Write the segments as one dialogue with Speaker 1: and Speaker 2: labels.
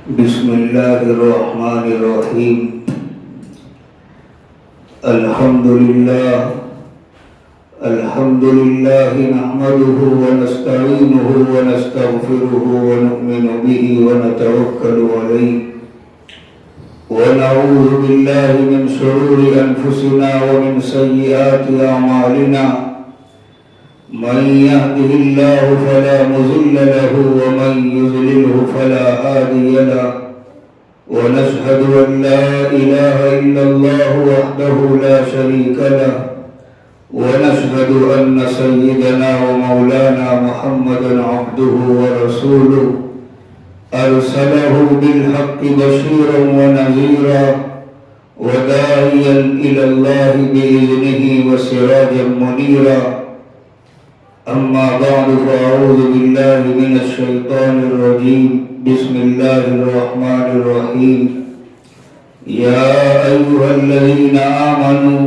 Speaker 1: بسم الله الرحمن الرحيم. الحمد لله نحمده ونستعينه ونستغفره ونؤمن به ونتوكل عليه ونعوذ بالله من شرور أنفسنا ومن سيئات أعمالنا. من يهده الله فلا مضل له ومن يضلله فلا هادي له، ونشهد أن لا إله إلا الله وحده لا شريك له، ونشهد أن سيدنا ومولانا محمدا عبده ورسوله أرسله بالحق بشيرا ونذيرا وداعيا إلى الله بإذنه وسراجا منيرا. أما بعد فأعوذ بالله من الشيطان الرجيم. بسم الله الرحمن الرحيم. يا أيها الذين آمنوا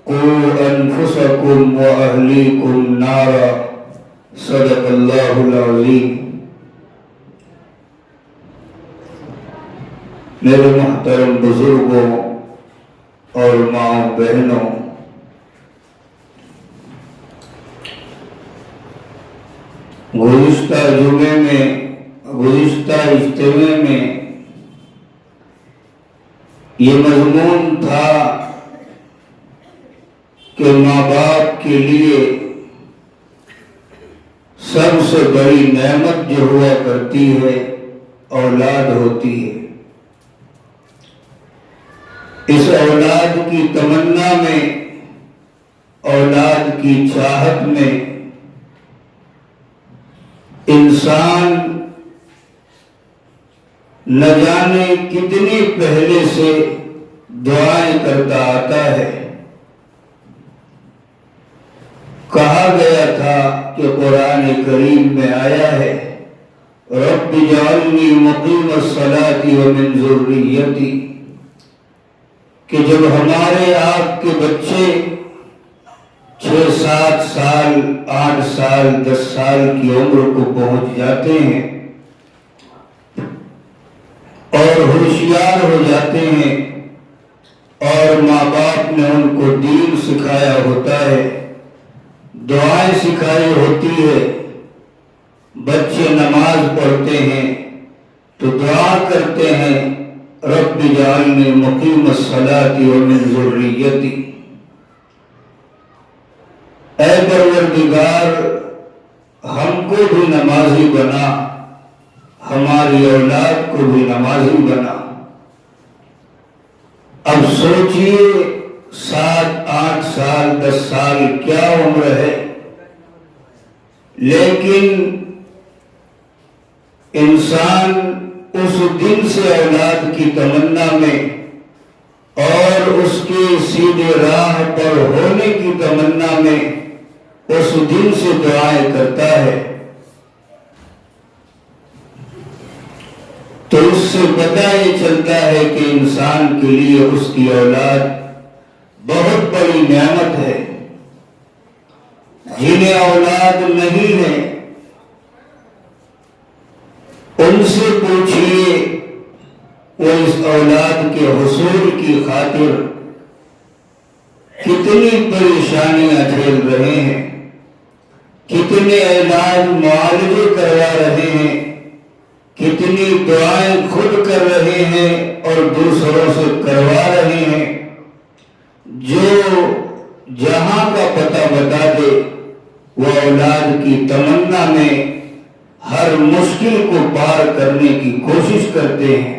Speaker 1: قوا أنفسكم وأهليكم نارا. صدق الله العظيم. میرے محترم بزرگوں اور ماں بہنوں، گزشتہ اجتماع میں یہ مضمون تھا کہ ماں باپ کے لیے سب سے بڑی نعمت جو ہوا کرتی ہے اولاد ہوتی ہے. اس اولاد کی تمنا میں، اولاد کی چاہت میں انسان نہ جانے کتنی پہلے سے دعائیں کرتا آتا ہے. کہا گیا تھا کہ قرآن کریم میں آیا ہے، رب اجعلنی مقیم الصلاۃ ومن ذریتی، کہ جب ہمارے آپ کے بچے 6-7 سال 8 سال 10 سال کی عمر کو پہنچ جاتے ہیں اور ہوشیار ہو جاتے ہیں اور ماں باپ نے ان کو دین سکھایا ہوتا ہے، دعائیں سکھائی ہوتی ہے، بچے نماز پڑھتے ہیں تو دعا کرتے ہیں رب اجعلنی مقیم الصلاۃ ومن ذریتی، اے پروردگار ہم کو بھی نمازی بنا، ہماری اولاد کو بھی نمازی بنا. اب سوچئے 7-8 سال 10 سال کیا عمر ہے، لیکن انسان اس دن سے اولاد کی تمنا میں اور اس کی سیدھے راہ پر ہونے کی تمنا میں اس دن سے دعائیں کرتا ہے. تو اس سے پتہ یہ چلتا ہے کہ انسان کے لیے اس کی اولاد بہت بڑی نعمت ہے. جنہیں اولاد نہیں ہے ان سے پوچھئے وہ اس اولاد کے حصول کی خاطر کتنی پریشانیاں جھیل رہے ہیں، کتنے علاج معالجے کروا رہے ہیں، کتنی دعائیں خود کر رہے ہیں اور دوسروں سے کروا رہے ہیں. جو جہاں کا پتہ بتا دے وہ اولاد کی تمنا میں ہر مشکل کو پار کرنے کی کوشش کرتے ہیں.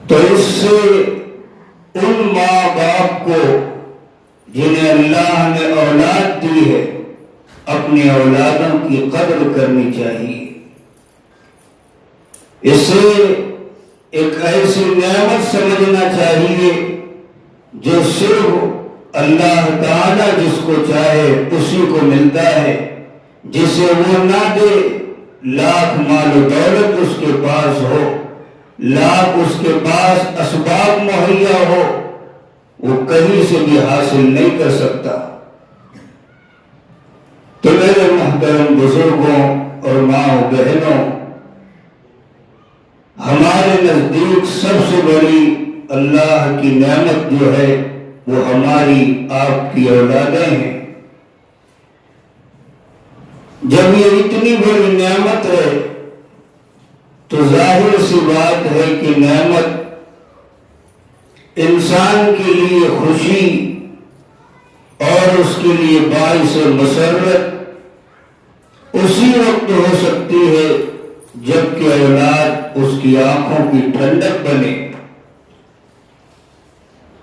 Speaker 1: تو اس سے ان ماں باپ کو جنہیں اللہ نے اولاد دی ہے اپنی اولادوں کی قدر کرنی چاہیے. اسے ایک ایسی نعمت سمجھنا چاہیے جو صرف اللہ تعالی جس کو چاہے اسی کو ملتا ہے. جسے وہ نہ دے، لاکھ مال و دولت اس کے پاس ہو، لاکھ اس کے پاس اسباب مہیا ہو، وہ کہیں سے بھی حاصل نہیں کر سکتا. تو میرے محترم بزرگوں اور ماں و بہنوں، ہمارے نزدیک سب سے بڑی اللہ کی نعمت جو ہے وہ ہماری آپ کی اولادیں ہیں۔ جب یہ اتنی بڑی نعمت ہے تو ظاہر سی بات ہے کہ نعمت انسان کے لیے خوشی اور اس کے لیے باعث مسرت اسی وقت ہو سکتی ہے جب کہ اولاد اس کی آنکھوں کی ٹھنڈک بنے۔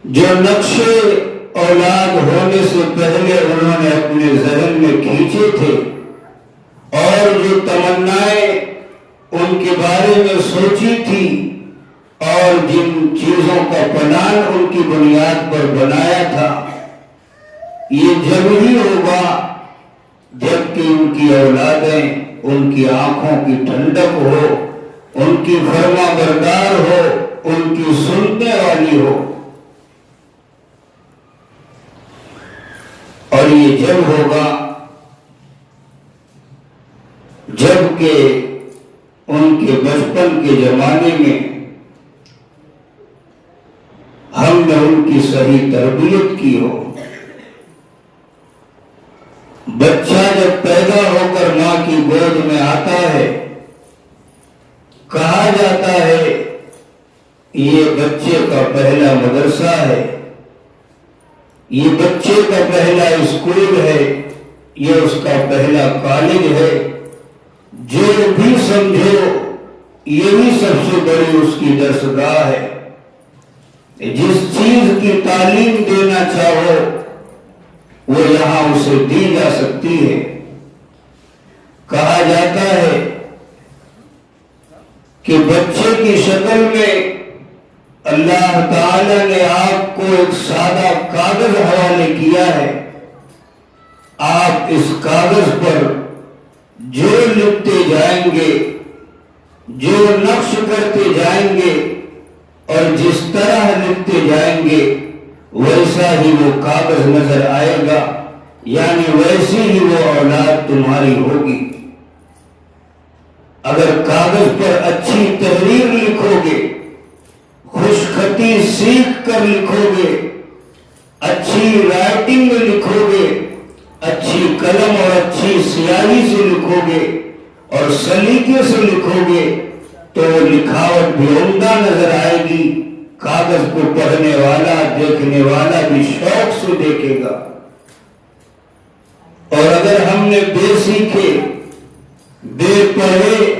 Speaker 1: جو نقشے اولاد ہونے سے پہلے انہوں نے اپنے ذہن میں کھینچے تھے اور جو تمنائیں ان کے بارے میں سوچی تھی اور جن چیزوں کا پلان ان کی بنیاد پر بنایا تھا، یہ جب ہی ہوگا جب کہ ان کی اولادیں ان کی آنکھوں کی ٹھنڈک ہو، ان کی فرما بردار ہو، ان کی سننے والی ہو۔ اور یہ جب ہوگا جب کہ ان کے بچپن کے زمانے میں ہم نے ان کی صحیح تربیت کی ہو۔ بچہ جب پیدا ہو کر ماں کی گود میں آتا ہے، کہا جاتا ہے یہ بچے کا پہلا مدرسہ ہے، یہ بچے کا پہلا اسکول ہے، یہ اس کا پہلا کالج ہے۔ جو بھی سمجھو یہی سب سے بڑی اس کی درسگاہ ہے۔ جس چیز کی تعلیم دینا چاہو وہ یہاں اسے دی جا سکتی ہے۔ کہا جاتا ہے کہ بچے کی شکل میں اللہ تعالی نے آپ کو ایک سادہ کاغذ حوالے کیا ہے، آپ اس کاغذ پر جو لکھتے جائیں گے، جو نقش کرتے جائیں گے اور جس طرح لکھتے جائیں گے ویسا ہی وہ کاغذ نظر آئے گا، یعنی ویسی ہی وہ اولاد تمہاری ہوگی۔ اگر کاغذ پر اچھی تحریر لکھو گے، خوش خطی سیکھ کر لکھو گے، اچھی رائٹنگ میں لکھو گے، اچھی قلم اور اچھی سیاہی سے لکھو گے اور سلیقے سے لکھو گے تو وہ لکھاوٹ بھی عمدہ نظر آئے گی، کاغذ کو پڑھنے والا دیکھنے والا بھی شوق سے دیکھے گا۔ اور اگر ہم نے بے سیکھے بے پڑھے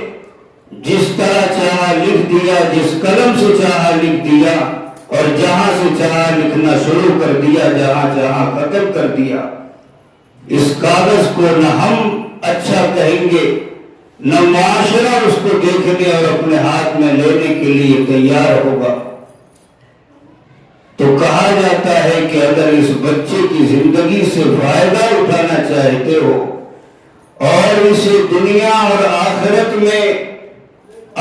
Speaker 1: جس طرح چاہا لکھ دیا، جس قلم سے چاہا لکھ دیا اور جہاں سے چاہا لکھنا شروع کر دیا، جہاں چاہا ختم کر دیا، اس کاغذ کو نہ ہم اچھا کہیں گے نہ معاشرہ اس کو دیکھنے اور اپنے ہاتھ میں لینے کے لیے تیار ہوگا۔ تو کہا جاتا ہے کہ اگر اس بچے کی زندگی سے فائدہ اٹھانا چاہتے ہو اور اسے دنیا اور آخرت میں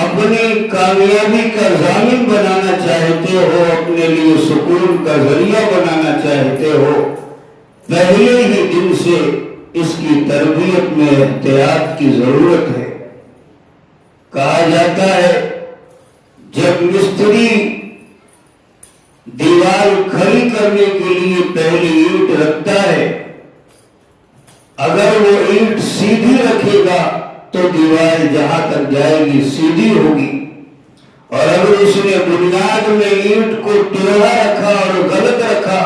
Speaker 1: اپنی کامیابی کا ضامن بنانا چاہتے ہو، اپنے لیے سکون کا ذریعہ بنانا چاہتے ہو، پہلے ہی دن سے اس کی تربیت میں احتیاط کی ضرورت ہے۔ کہا جاتا ہے جب مستری دیوار کھڑی کرنے کے لیے پہلی اینٹ رکھتا ہے، اگر وہ اینٹ سیدھی رکھے گا تو دیوار جہاں تک جائے گی سیدھی ہوگی، اور اگر اس نے بنیاد میں اینٹ کو ٹیڑھا رکھا اور غلط رکھا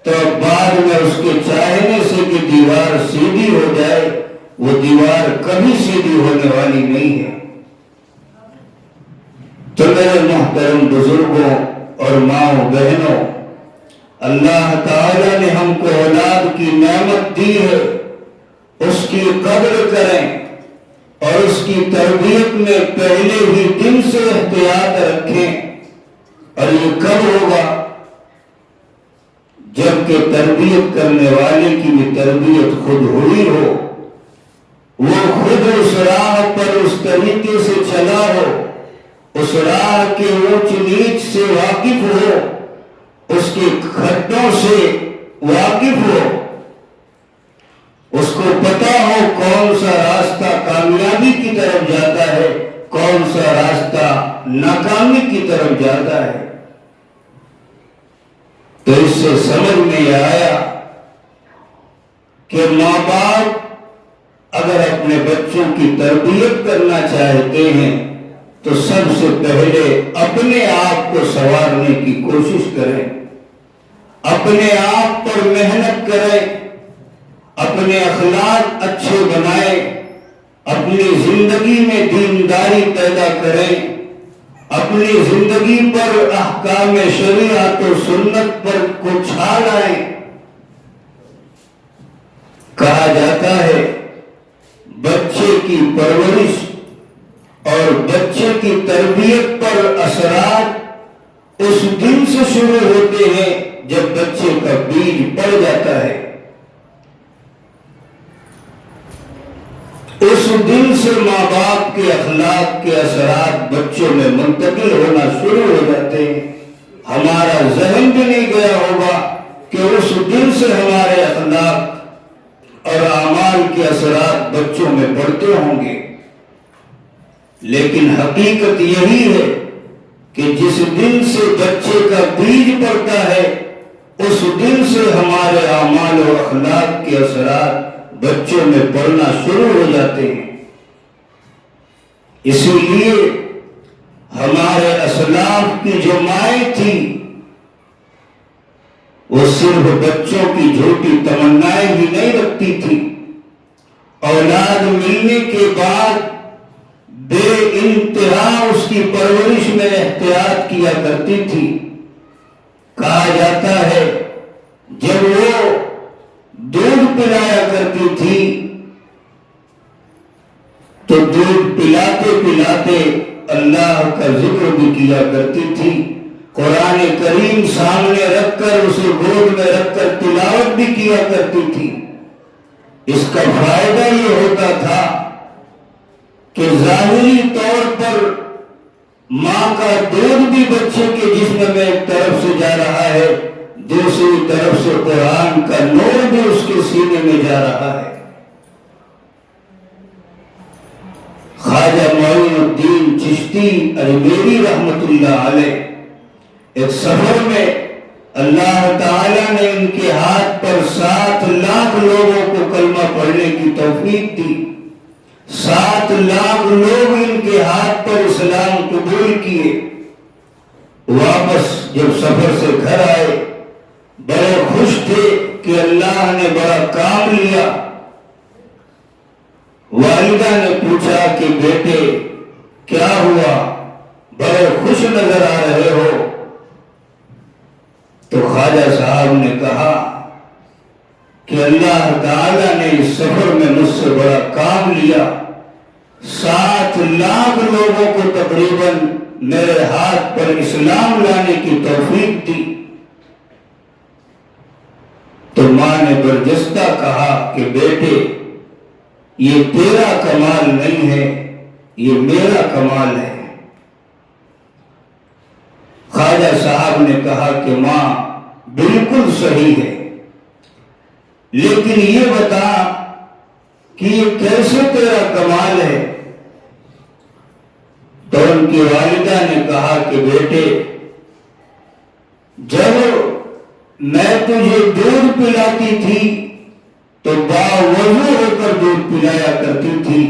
Speaker 1: تو بعد میں اس کے چاہنے سے کہ دیوار سیدھی ہو جائے وہ دیوار کبھی سیدھی ہونے والی نہیں ہے۔ تو میرے محترم بزرگوں اور ماؤں بہنوں، اللہ تعالی نے ہم کو اولاد کی نعمت دی ہے، اس کی قدر کریں اور اس کی تربیت میں پہلے ہی دن سے احتیاط رکھیں۔ اور یہ کب ہوگا؟ جبکہ تربیت کرنے والے کی بھی تربیت خود ہوئی ہو، وہ خود اس راہ پر اس طریقے سے چلا ہو، اس راہ کے اونچ نیچ سے واقف ہو، اس کے کھڈوں سے واقف ہو، اس کو پتا ہو کون سا راستہ کامیابی کی طرف جاتا ہے، کون سا راستہ ناکامی کی طرف جاتا ہے۔ تو اس سے سمجھ میں یہ آیا کہ ماں باپ اگر اپنے بچوں کی تربیت کرنا چاہتے ہیں تو سب سے پہلے اپنے آپ کو سنوارنے کی کوشش کریں، اپنے آپ پر محنت کریں، اپنے اخلاق اچھے بنائیں، اپنی زندگی میں دینداری پیدا کریں، اپنی زندگی پر احکام شریعت و سنت پر کو چھا لائیں۔ کہا جاتا ہے بچے کی پرورش اور بچے کی تربیت پر اثرات اس دن سے شروع ہوتے ہیں جب بچے کا بیج پڑ جاتا ہے۔ اس دن سے ماں باپ کے اخلاق کے اثرات بچوں میں منتقل ہونا شروع ہو جاتے ہیں۔ ہمارا ذہن بھی نہیں گیا ہوگا کہ اس دن سے ہمارے اخلاق اور اعمال کے اثرات بچوں میں پڑتے ہوں گے، لیکن حقیقت یہی ہے کہ جس دن سے بچے کا بیج پڑتا ہے اس دن سے ہمارے اعمال اور اخلاق کے اثرات بچوں میں پڑنا شروع ہو جاتے ہیں۔ اسی لیے ہمارے اسلاف کی جو مائیں تھیں وہ صرف بچوں کی جھوٹی تمنائیں ہی نہیں رکھتی تھی، اولاد ملنے کے بعد بے انتہا اس کی پرورش میں احتیاط کیا کرتی تھی۔ کہا جاتا ہے جب وہ دودھ پلایا کرتی تھی تو دودھ پلاتے پلاتے اللہ کا ذکر بھی کیا کرتی تھی، قرآن کریم سامنے رکھ کر اسے گود میں رکھ کر تلاوت بھی کیا کرتی تھی۔ اس کا فائدہ یہ ہوتا تھا کہ ظاہری طور پر ماں کا دودھ بھی بچے کے جسم میں ایک طرف سے جا رہا ہے، دوسری طرف سے قرآن کا نور بھی اس کے سینے میں جا رہا ہے۔ خواجہ معین الدین چشتی اجمیری رحمت اللہ علیہ ایک سفر میں اللہ تعالیٰ نے ان کے ہاتھ پر 7 لاکھ لوگوں کو کلمہ پڑھنے کی توفیق دی۔ 7 لاکھ لوگ ان کے ہاتھ پر اسلام قبول کیے۔ واپس جب سفر سے گھر آئے بڑے خوش تھے کہ اللہ نے بڑا کام لیا۔ والدہ نے پوچھا کہ بیٹے کیا ہوا، بڑے خوش نظر آ رہے ہو؟ تو خواجہ صاحب نے کہا کہ اللہ تعالیٰ نے اس سفر میں مجھ سے بڑا کام لیا، 7 لاکھ لوگوں کو تقریباً میرے ہاتھ پر اسلام لانے کی توفیق دی۔ تو ماں نے برجستہ کہا کہ بیٹے یہ تیرا کمال نہیں ہے، یہ میرا کمال ہے۔ خواجہ صاحب نے کہا کہ ماں بالکل صحیح ہے، لیکن یہ بتا کہ یہ کیسے تیرا کمال ہے؟ تو ان کی والدہ نے کہا کہ بیٹے جب میں تجھے دودھ پلاتی تھی تو باوضو ہو کر دودھ پلایا کرتی تھی،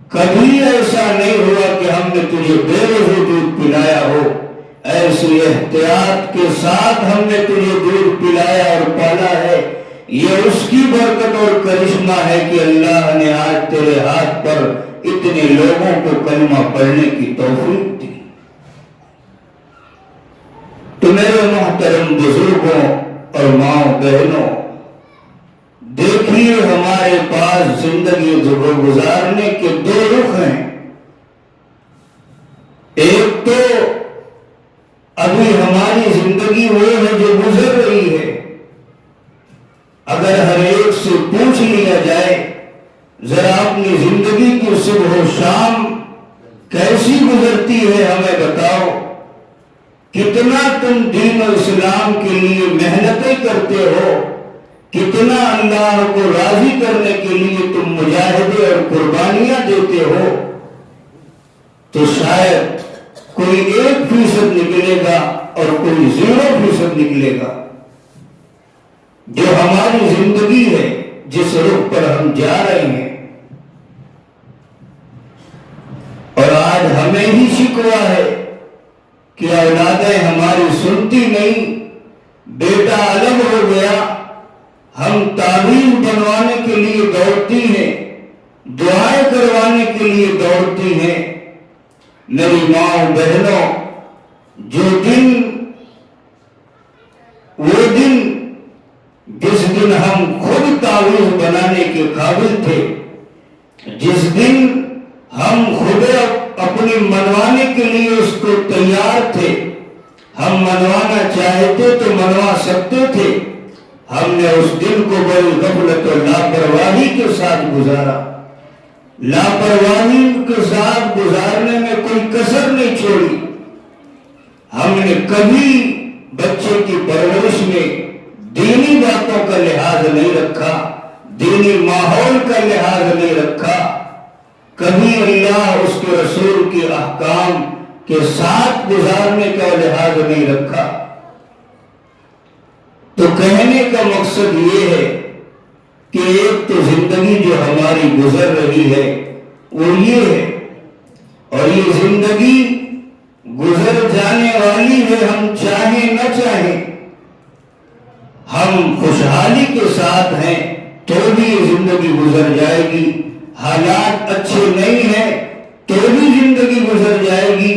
Speaker 1: کبھی ایسا نہیں ہوا کہ ہم نے تجھے بے وضو دودھ پلایا ہو۔ ایسی احتیاط کے ساتھ ہم نے تجھے دودھ پلایا اور پالا ہے، یہ اس کی برکت اور کرشمہ ہے کہ اللہ نے آج تیرے ہاتھ پر اتنے لوگوں کو کلمہ پڑھنے کی توفیق دی۔ تو میرے محترم بزرگوں اور ماؤں بہنوں، دیکھیے ہمارے پاس زندگی گزارنے کے 2 رخ ہیں۔ ایک تو ابھی ہماری زندگی وہ ہے جو گزر رہی ہے۔ اگر ہر ایک سے پوچھ لیا جائے ذرا اپنی زندگی کی صبح و شام کیسی گزرتی ہے ہمیں بتاؤ، کتنا تم دین و اسلام کے لیے محنتیں کرتے ہو، کتنا اللہ کو راضی کرنے کے لیے تم مجاہدے اور قربانیاں دیتے ہو، تو شاید کوئی 1% نکلے گا اور کوئی 0% نکلے گا۔ جو ہماری زندگی ہے، جس رخ پر ہم جا رہے ہیں، اور آج ہمیں ہی شکوہ ہے کہ اولادیں ہماری سنتی نہیں، بیٹا الگ ہو گیا، ہم تعویذ بنوانے کے لیے دوڑتی ہیں، دعائیں کروانے کے لیے دوڑتی ہیں۔ میری ماں بہنوں، جو دن، وہ دن جس دن ہم خود تعویذ بنانے کے قابل تھے، جس دن ہم خود اپنی منوانے کے لیے اس کو تیار تھے، ہم منوانا چاہتے تو منوا سکتے تھے، ہم نے اس دن کو بڑی غفلت اور لاپرواہی کے ساتھ گزارا۔ لاپرواہی کے ساتھ گزارنے میں کوئی کسر نہیں چھوڑی۔ ہم نے کبھی بچے کی پرورش میں دینی باتوں کا لحاظ نہیں رکھا، دینی ماحول کا لحاظ نہیں رکھا، کبھی اللہ اس کے رسول کے احکام کے ساتھ گزارنے کا لحاظ نہیں رکھا۔ تو کہنے کا مقصد یہ ہے کہ ایک تو زندگی جو ہماری گزر رہی ہے وہ یہ ہے، اور یہ زندگی گزر جانے والی ہے، ہم چاہیں نہ چاہیں۔ ہم خوشحالی کے ساتھ ہیں تو بھی یہ زندگی گزر جائے گی، حالات اچھے نہیں ہیں تو بھی زندگی گزر جائے گی،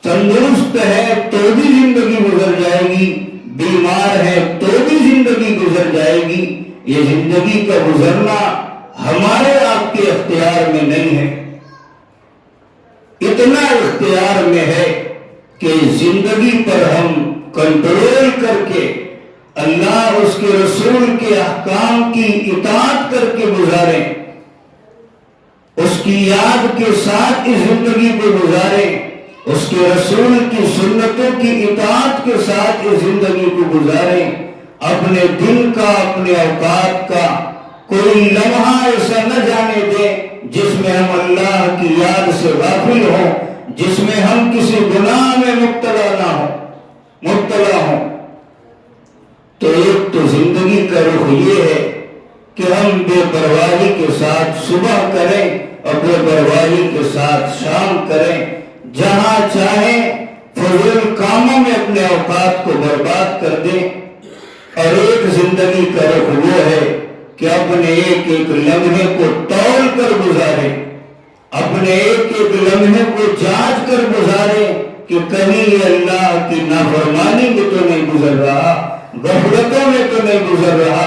Speaker 1: تندرست ہے تو بھی زندگی گزر جائے گی، بیمار ہے تو بھی زندگی گزر جائے گی۔ یہ زندگی کا گزرنا ہمارے آپ کے اختیار میں نہیں ہے، اتنا اختیار میں ہے کہ زندگی پر ہم کنٹرول کر کے اللہ اس کے رسول کے احکام کی اطاعت کر کے گزاریں، اس کی یاد کے ساتھ اس زندگی کو گزاریں، اس کے رسول کی سنتوں کی اطاعت کے ساتھ اس زندگی کو گزاریں۔ اپنے دن کا، اپنے اوقات کا کوئی لمحہ ایسا نہ جانے دیں جس میں ہم اللہ کی یاد سے غافل ہوں، جس میں ہم کسی گناہ میں مبتلا ہوں۔ تو ایک تو زندگی کا رخ یہ ہے کہ ہم بے پرواہی کے ساتھ صبح کریں اور بے پرواہی کے ساتھ شام کریں، جہاں چاہیں فضول کاموں میں اپنے اوقات کو برباد کر دیں۔ اور ایک زندگی کا رخ وہ ہے کہ اپنے ایک ایک لمحے کو تول کر گزاریں، اپنے ایک ایک لمحے کو جانچ کر گزاریں کہ کہیں یہ اللہ کی نافرمانی میں تو نہیں گزر رہا، غفلتوں میں تو نہیں گزر رہا۔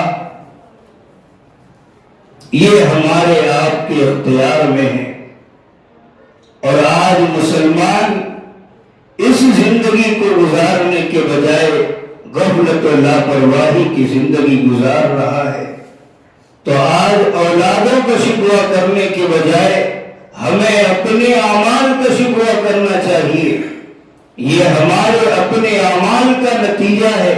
Speaker 1: یہ ہمارے آپ کے اختیار میں ہے، اور آج مسلمان اس زندگی کو گزارنے کے بجائے غفلت و لاپرواہی کی زندگی گزار رہا ہے۔ تو آج اولادوں کا شکوہ کرنے کے بجائے ہمیں اپنے اعمال کا شکوہ کرنا چاہیے۔ یہ ہمارے اپنے اعمال کا نتیجہ ہے۔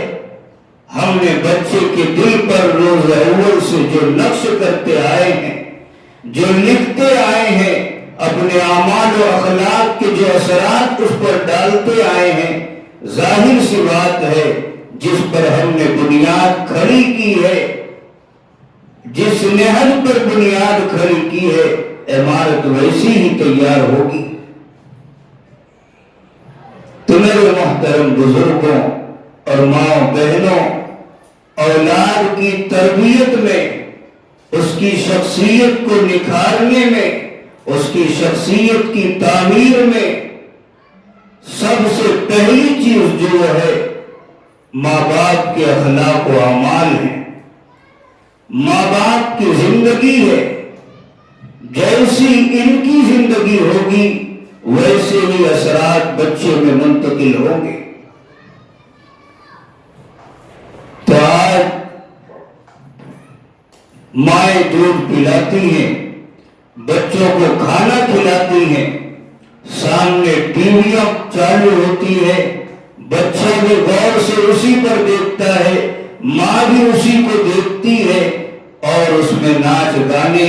Speaker 1: ہم نے بچے کے دل پر روز اول سے جو نقش کرتے آئے ہیں، جو لکھتے آئے ہیں، اپنے اعمال و اخلاق کے جو اثرات اس پر ڈالتے آئے ہیں، ظاہر سی بات ہے جس پر ہم نے بنیاد کھڑی کی ہے، جس نہج پر بنیاد کھڑی کی ہے، عمارت ویسی ہی تیار ہوگی۔ تو میرے محترم بزرگوں اور ماں بہنوں، اولاد کی تربیت میں، اس کی شخصیت کو نکھارنے میں، اس کی شخصیت کی تعمیر میں سب سے پہلی چیز جو ہے ماں باپ کے اخلاق و اعمال ہیں، ماں باپ کی زندگی ہے۔ جیسی ان کی زندگی ہوگی ویسے ہی اثرات بچے میں منتقل ہوں گے۔ تو آج مائیں دودھ پلاتی ہیں، بچوں کو کھانا کھلاتی ہیں، سامنے ٹی ویاں چالو ہوتی ہے، بچہ بھی غور سے اسی پر دیکھتا ہے، ماں بھی اسی کو دیکھتی ہے، اور اس میں ناچ گانے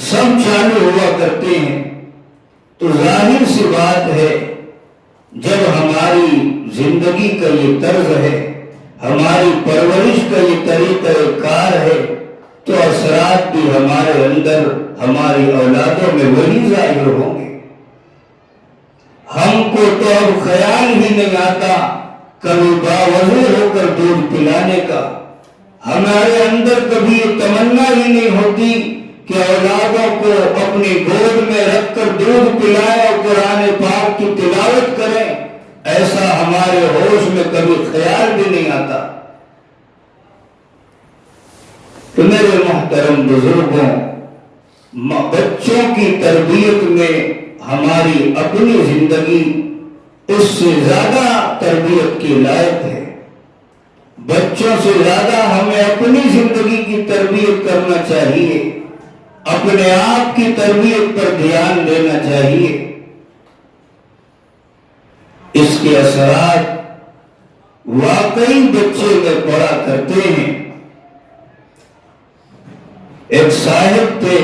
Speaker 1: سب چالو ہوا کرتے ہیں۔ تو ظاہر سی بات ہے زندگی کا یہ طرز ہے، ہماری پرورش کا یہ طریقہ کار ہے، تو اثرات بھی ہمارے اندر، ہماری اولادوں میں وہی ظاہر ہوں گے۔ ہم کو تو اب خیال ہی نہیں آتا کبھی باوضو ہو کر دودھ پلانے کا، ہمارے اندر کبھی یہ تمنا ہی نہیں ہوتی کہ اولادوں کو اپنی گود میں رکھ کر دودھ پلائیں اور قرآن پاک کی تلاوت کریں، ایسا ہمارے ہوش میں کبھی خیال بھی نہیں آتا۔ تو میرے محترم بزرگوں، بچوں کی تربیت میں ہماری اپنی زندگی اس سے زیادہ تربیت کی لائق ہے۔ بچوں سے زیادہ ہمیں اپنی زندگی کی تربیت کرنا چاہیے، اپنے آپ کی تربیت پر دھیان دینا چاہیے۔ اس کے اثرات واقعی بچے میں پڑا کرتے ہیں۔ ایک صاحب تھے،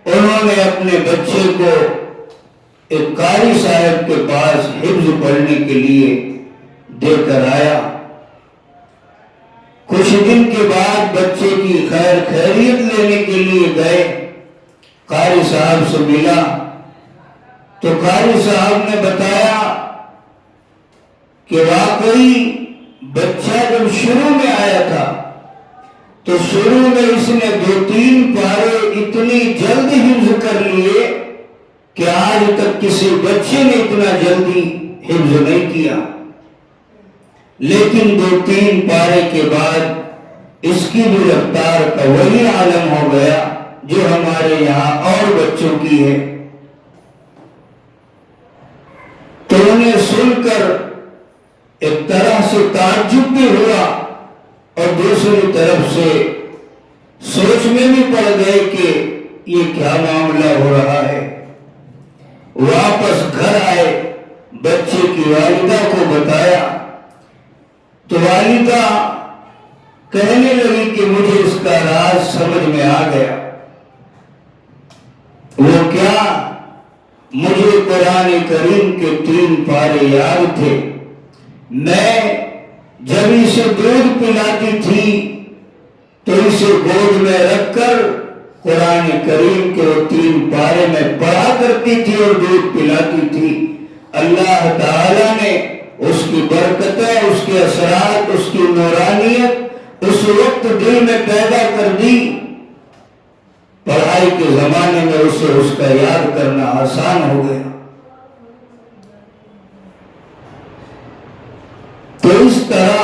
Speaker 1: انہوں نے اپنے بچے کو ایک قاری صاحب کے پاس حفظ پڑھنے کے لیے دے کر آیا۔ کچھ دن کے بعد بچے کی خیریت لینے کے لیے گئے، قاری صاحب سے ملا تو قاری صاحب نے بتایا کہ واقعی بچہ جب شروع میں آیا تھا تو شروع میں اس نے 2-3 پارے اتنی جلد حفظ کر لیے کہ آج تک کسی بچے نے اتنا جلدی حفظ نہیں کیا، لیکن 2-3 پارے کے بعد اس کی بھی رفتار کا وہی عالم ہو گیا جو ہمارے یہاں اور بچوں کی ہے۔ تو انہیں سن کر ایک طرح سے تعجب بھی ہوا اور دوسری طرف سے سوچ میں بھی پڑ گئے کہ یہ کیا معاملہ ہو رہا ہے۔ واپس گھر آئے، بچے کی والدہ کو بتایا تو والدہ کہنے لگی کہ مجھے اس کا راز سمجھ میں آ گیا۔ وہ کیا؟ مجھے قرآن کریم کے 3 پارے یاد تھے، میں جب اسے دودھ پلاتی تھی تو اسے گود میں رکھ کر قرآن کریم کے وہ 3 پارے میں پڑھا کرتی تھی اور دودھ پلاتی تھی۔ اللہ تعالیٰ نے اس کی برکتیں، اس کے اثرات، اس کی نورانیت اس وقت دل میں پیدا کر دی، پڑھائی کے زمانے میں اسے اس کا یاد کرنا آسان ہو گیا۔ تو اس طرح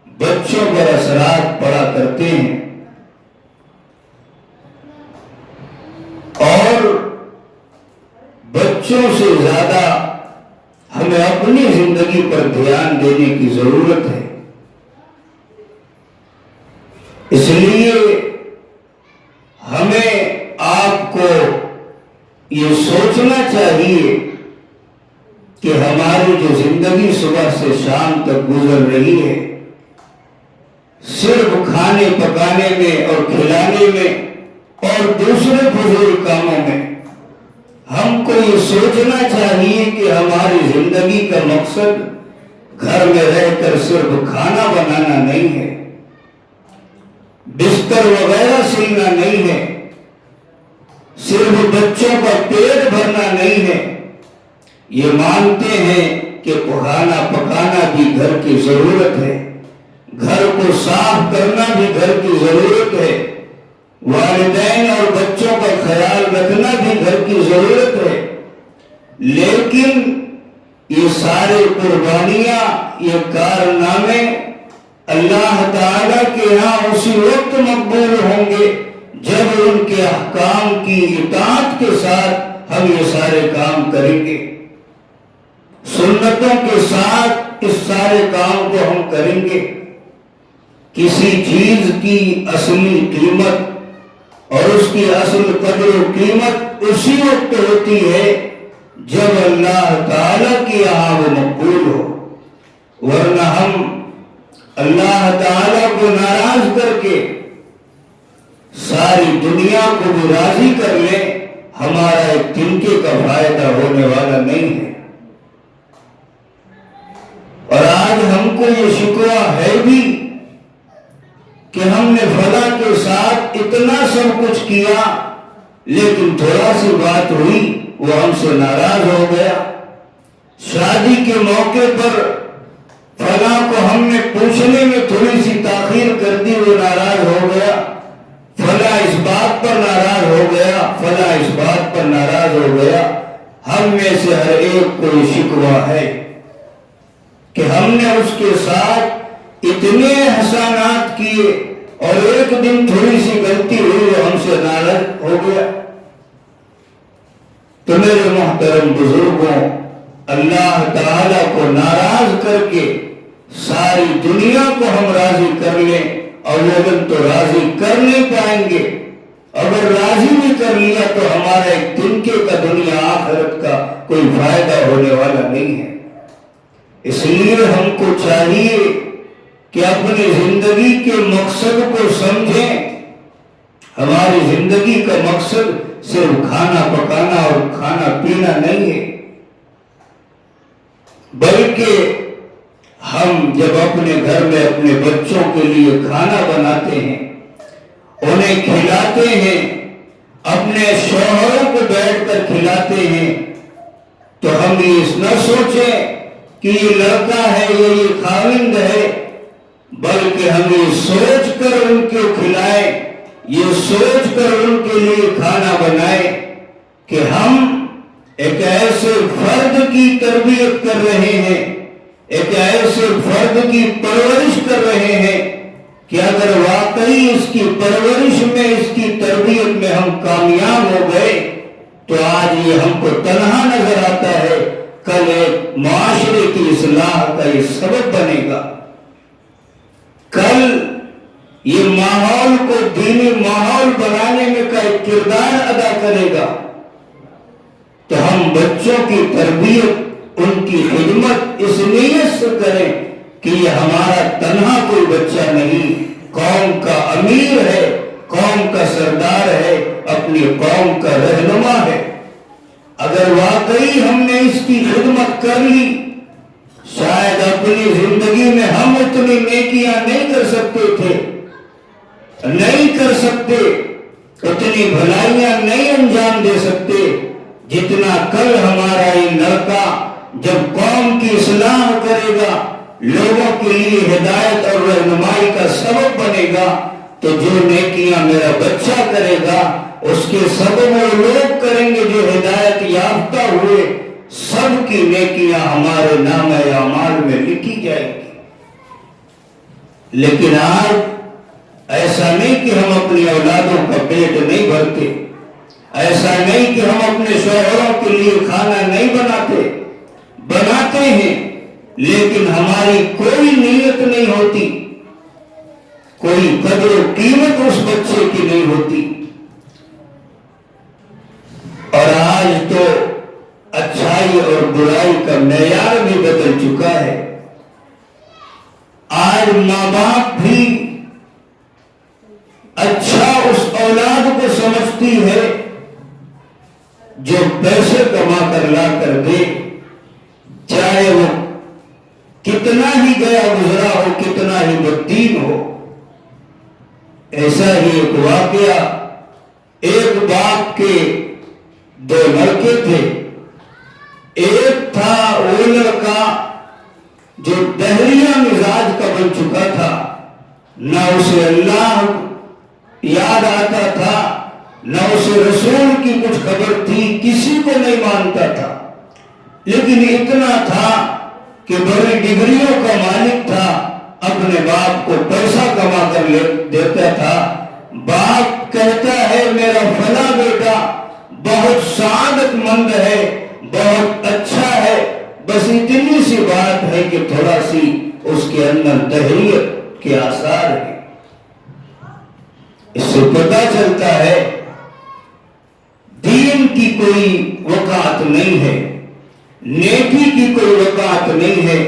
Speaker 1: بچوں پر اثرات پڑا کرتے ہیں، اور بچوں سے زیادہ ہمیں اپنی زندگی پر دھیان دینے کی ضرورت ہے۔ اس لیے ہمیں آپ کو یہ سوچنا چاہیے کہ ہماری جو زندگی صبح سے شام تک گزر رہی ہے، صرف کھانے پکانے میں اور کھلانے میں اور دوسرے فضول کاموں میں، ہم کو یہ سوچنا چاہیے کہ ہماری زندگی کا مقصد گھر میں رہ کر صرف کھانا بنانا نہیں ہے، بستر وغیرہ سلنا نہیں ہے، صرف بچوں کا پیٹ بھرنا نہیں ہے۔ یہ مانتے ہیں کہ کھانا پکانا بھی گھر کی ضرورت ہے، گھر کو صاف کرنا بھی گھر کی ضرورت ہے، والدین اور بچوں کا خیال رکھنا بھی گھر کی ضرورت ہے، لیکن یہ سارے قربانیاں، یہ کارنامے اللہ تعالیٰ کے یہاں اسی وقت مقبول ہوں گے جب ان کے احکام کی اطاعت کے ساتھ ہم یہ سارے کام کریں گے، سنتوں کے ساتھ اس سارے کام کو ہم کریں گے۔ کسی چیز کی اصلی قیمت اور اس کی اصل قدر و قیمت اسی وقت ہوتی ہے جب اللہ تعالیٰ کی یہاں وہ مقبول ہو، ورنہ ہم اللہ تعالیٰ کو ناراض کر کے ساری دنیا کو بھی راضی کر لیں، ہمارا ایک تنکے کا فائدہ ہونے والا نہیں ہے۔ کو یہ شکوہ ہے بھی کہ ہم نے فلاں کے ساتھ اتنا سب کچھ کیا لیکن تھوڑا سی بات ہوئی وہ ہم سے ناراض ہو گیا، شادی کے موقع پر فلاں کو ہم نے پوچھنے میں تھوڑی سی تاخیر کر دی وہ ناراض ہو گیا، فلاں اس بات پر ناراض ہو گیا، فلاں اس بات پر ناراض ہو گیا۔ ہم میں سے ہر ایک کو یہ شکوہ ہے کہ ہم نے اس کے ساتھ اتنے احسانات کیے اور ایک دن تھوڑی سی غلطی ہوئی وہ ہم سے ناراض ہو گیا۔ تو میرے محترم بزرگوں، اللہ تعالی کو ناراض کر کے ساری دنیا کو ہم راضی کر لیں اور لوگن تو راضی کر نہیں پائیں گے، اگر راضی بھی کر لیا تو ہمارا ایک دن کا دنیا آخرت کا کوئی فائدہ ہونے والا نہیں ہے۔ اس لیے ہم کو چاہیے کہ اپنی زندگی کے مقصد کو سمجھیں۔ ہماری زندگی کا مقصد صرف کھانا پکانا اور کھانا پینا نہیں ہے، بلکہ ہم جب اپنے گھر میں اپنے بچوں کے لیے کھانا بناتے ہیں، انہیں کھلاتے ہیں، اپنے شوہروں کو بیٹھ کر کھلاتے ہیں، تو ہم یہ نہ سوچیں کہ یہ لڑکا ہے یہ خاوند ہے، بلکہ ہم یہ سوچ کر ان کو کھلائیں، یہ سوچ کر ان کے لیے کھانا بنائیں کہ ہم ایک ایسے فرد کی تربیت کر رہے ہیں، ایک ایسے فرد کی پرورش کر رہے ہیں کہ اگر واقعی اس کی پرورش میں اس کی تربیت میں ہم کامیاب ہو گئے تو آج یہ ہم کو تنہا نظر آتا ہے، کل ایک معاشرے کی اصلاح کا یہ سبب بنے گا، کل یہ ماحول کو دینی ماحول بنانے میں کا ایک کردار ادا کرے گا۔ تو ہم بچوں کی تربیت ان کی خدمت اس نیت سے کریں کہ یہ ہمارا تنہا کوئی بچہ نہیں، قوم کا امیر ہے، قوم کا سردار ہے، اپنی قوم کا رہنما ہے۔ اگر واقعی ہم نے اس کی خدمت کر لی، شاید اپنی زندگی میں ہم اتنی نیکیاں نہیں کر سکتے تھے، نہیں کر سکتے، اتنی بھلائیاں نہیں انجام دے سکتے جتنا کل ہمارا یہ لڑکا جب قوم کی اصلاح کرے گا، لوگوں کے لیے ہدایت اور رہنمائی کا سبب بنے گا، تو جو نیکیاں میرا بچہ کرے گا اس کے سبب وہ لوگ کریں گے جو ہدایت یافتہ ہوئے، سب کی نیکیاں ہمارے نامہ اعمال میں لکھی جائیں گی۔ لیکن آج ایسا نہیں کہ ہم اپنی اولادوں کا پیٹ نہیں بھرتے، ایسا نہیں کہ ہم اپنے شوہروں کے لیے کھانا نہیں بناتے ہیں، لیکن ہماری کوئی نیت نہیں ہوتی، کوئی قدر و قیمت اس بچے کی نہیں ہوتی۔ اور آج تو اچھائی اور برائی کا معیار بھی بدل چکا ہے، آج ماں باپ بھی اچھا اس اولاد کو سمجھتی ہے جو پیسے کما کر لا کر دے، چاہے وہ کتنا ہی گیا گزرا ہو، کتنا ہی بددین ہو۔ ایسا ہی ایک واقعہ، ایک باپ کے دو لڑکے تھے، ایک تھا وہ لڑکا جو دہریہ مزاج کا بن چکا تھا، نہ اسے اللہ یاد آتا تھا، نہ اسے رسول کی کچھ خبر تھی، کسی کو نہیں مانتا تھا، لیکن اتنا تھا کہ بڑی ڈگریوں کا مالک تھا، اپنے باپ کو پیسہ کما کر دیتا تھا۔ باپ کہتا ہے میرا فلاں بیٹا بہت سعادت مند ہے، بہت اچھا ہے، بس اتنی سی بات ہے کہ تھوڑا سی اس کے اندر دہریت کے آثار ہیں۔ اس سے پتہ چلتا ہے دین کی کوئی وقعت نہیں ہے، نیکی کی کوئی وقعت نہیں ہے۔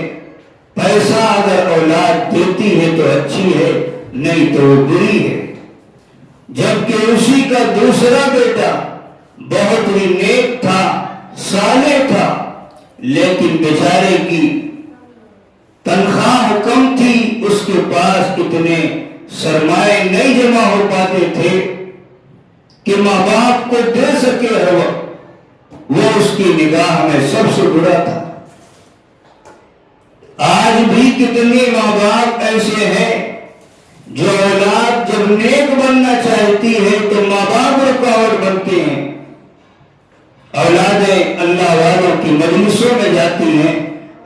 Speaker 1: پیسہ اگر اولاد دیتی ہے تو اچھی ہے، نہیں تو وہ بری ہے۔ جبکہ اسی کا دوسرا بیٹا بہت ہی نیک تھا، صالح تھا، لیکن بیچارے کی تنخواہ کم تھی، اس کے پاس اتنے سرمائے نہیں جمع ہو پاتے تھے کہ ماں باپ کو دے سکے ہر وقت، وہ اس کی نگاہ میں سب سے بڑا تھا۔ آج بھی کتنے ماں باپ ایسے ہیں جو اولاد جب نیک بننا چاہتی ہے تو ماں باپ رکاوٹ بنتے ہیں۔ اولادیں اللہ والوں کی مجلسوں میں جاتی ہیں،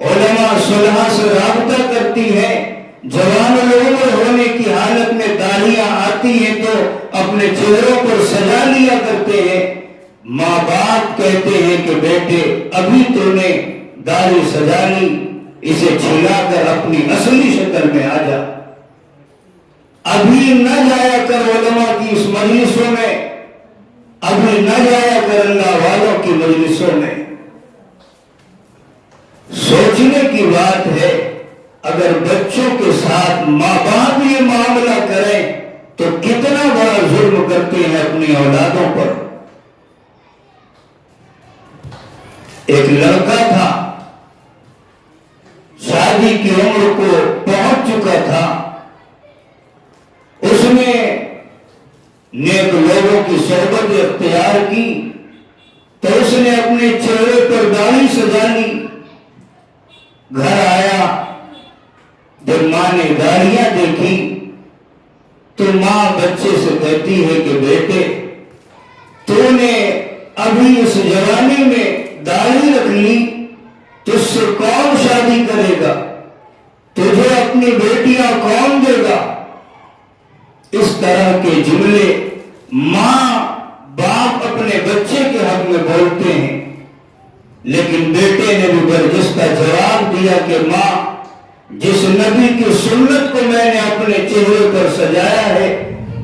Speaker 1: علماء صلحاء سے رابطہ کرتی ہیں، جوان العمر ہونے کی حالت میں داڑیاں آتی ہیں تو اپنے چہروں پر سجا لیا کرتے ہیں۔ ماں باپ کہتے ہیں کہ بیٹے ابھی تو نے داڑھی سجا لی، اسے چھلا کر اپنی اصلی شکل میں آ جا، ابھی نہ جایا کر علماء کی اس مجلسوں میں، ابھی نہ جایا کر اللہ والوں کی مجلسوں میں۔ سوچنے کی بات ہے، اگر بچوں کے ساتھ ماں باپ یہ معاملہ کریں تو کتنا بڑا ظلم کرتے ہیں اپنی اولادوں پر۔ ایک لڑکا تھا، شادی کی عمر کو پہنچ چکا تھا، اس نے نیک لوگوں کی صحبت اختیار کی تو اس نے اپنے چہرے پر داڑھی سجا لی۔ گھر آیا، جب ماں نے داڑیاں دیکھی تو ماں بچے سے کہتی ہے کہ بیٹے تو نے ابھی اس جوانی میں داڑھی رکھ لی، تجھ سے کون شادی کرے گا، تجھے اپنی بیٹیاں کون دے گا؟ اس طرح کے جملے ماں باپ اپنے بچے کے حق میں بولتے ہیں، لیکن بیٹے نے بھی برجستہ جواب دیا کہ ماں جس نبی کی سنت کو میں نے اپنے چہرے پر سجایا ہے،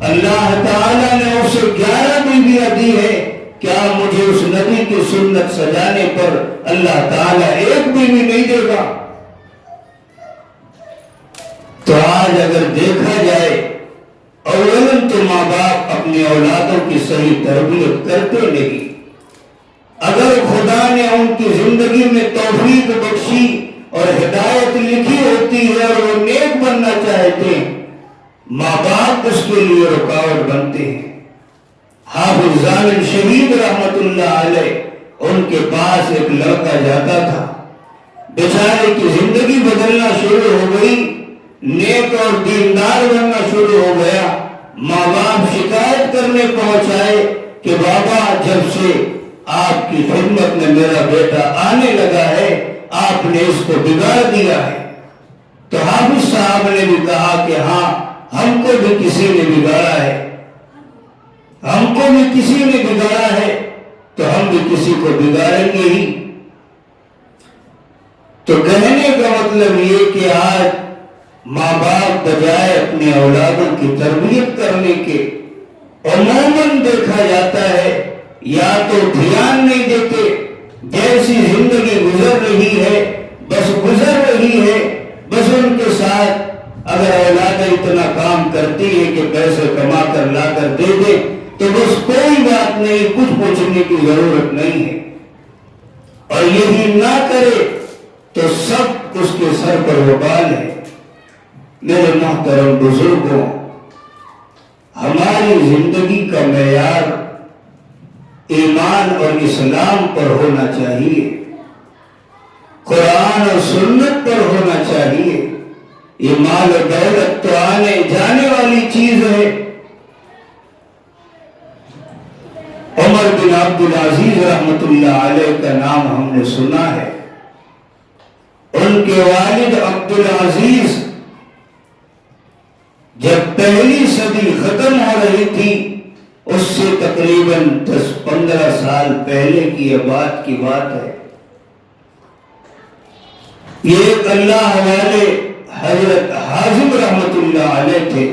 Speaker 1: اللہ تعالیٰ نے اسے 11 بیویاں دی ہے، کیا مجھے اس نبی کی سنت سجانے پر اللہ تعالیٰ ایک بیوی نہیں دے گا؟ تو آج اگر دیکھا جائے اولاً تو ماں باپ اپنی اولادوں کی صحیح تربیت کرتے نہیں۔ اگر خدا نے ان کی زندگی میں توفیق بخشی اور ہدایت لکھی ہوتی ہے اور وہ نیک بننا چاہتے ہیں، ماں باپ اس کے لیے رکاوٹ بنتے ہیں۔ حافظ ضامن شہید رحمت اللہ علیہ، ان کے پاس ایک لڑکا جاتا تھا، بیچارے کی زندگی بدلنا شروع ہو گئی، نیک اور دیندار بننا شروع ہو گیا۔ ماں باپ شکایت کرنے پہنچ آئے کہ بابا جب سے آپ کی خدمت میں میرا بیٹا آنے لگا ہے آپ نے اس کو بگاڑ دیا ہے۔ تو حافظ صاحب نے بھی کہا کہ ہاں ہم کو بھی کسی نے بگاڑا ہے، ہم کو بھی کسی نے بگاڑا ہے تو ہم بھی کسی کو بگاڑیں گے ہی۔ تو کہنے کا مطلب یہ کہ آج ماں باپ بجائے اپنے اولادوں کی تربیت کرنے کے عموماً دیکھا جاتا ہے یا تو دھیان نہیں دیتے، جیسی زندگی گزر رہی ہے بس گزر رہی ہے، بس ان کے ساتھ اگر اولاد اتنا کام کرتی ہے کہ پیسے کما کر لا کر دے دے تو بس کوئی بات نہیں، کچھ پوچھنے کی ضرورت نہیں ہے، اور یہی نہ کرے تو سب اس کے سر پر وبال ہے۔ میرے محترم بزرگوں، ہماری زندگی کا معیار ایمان اور اسلام پر ہونا چاہیے، قرآن اور سنت پر ہونا چاہیے۔ یہ مال و دولت تو آنے جانے والی چیز ہے۔ عمر بن عبدالعزیز رحمت اللہ علیہ کا نام ہم نے سنا ہے۔ ان کے والد عبدالعزیز جب پہلی صدی ختم ہو رہی تھی، اس سے تقریباً 10-15 سال پہلے کی یہ بات ہے۔ یہ ایک اللہ والے حضرت حازم رحمت اللہ علیہ تھے،